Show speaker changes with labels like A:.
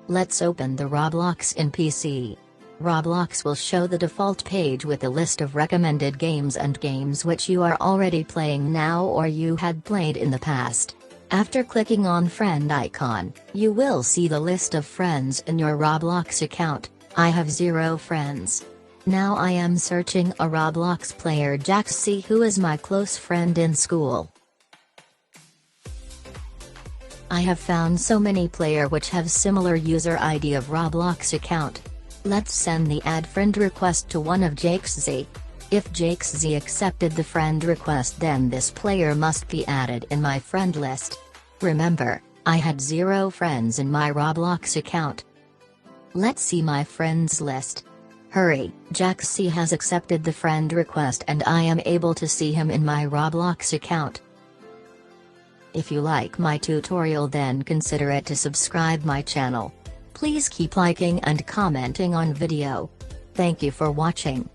A: Let's open the Roblox in PC. Roblox will show the default page with a list of recommended games and games which you are already playing now or you had played in the past. After clicking on friend icon, you will see the list of friends in your Roblox account. I have 0 friends. Now I am searching a Roblox player Jaxie who is my close friend in school. I have found so many player which have similar user ID of Roblox account. Let's send the add friend request to one of Jaxie. If Jaxie accepted the friend request, then this player must be added in my friend list. Remember, I had 0 friends in my Roblox account. Let's see my friends list. Hurry, Jaxie has accepted the friend request and I am able to see him in my Roblox account. If you like my tutorial, then consider it to subscribe my channel. Please keep liking and commenting on video. Thank you for watching.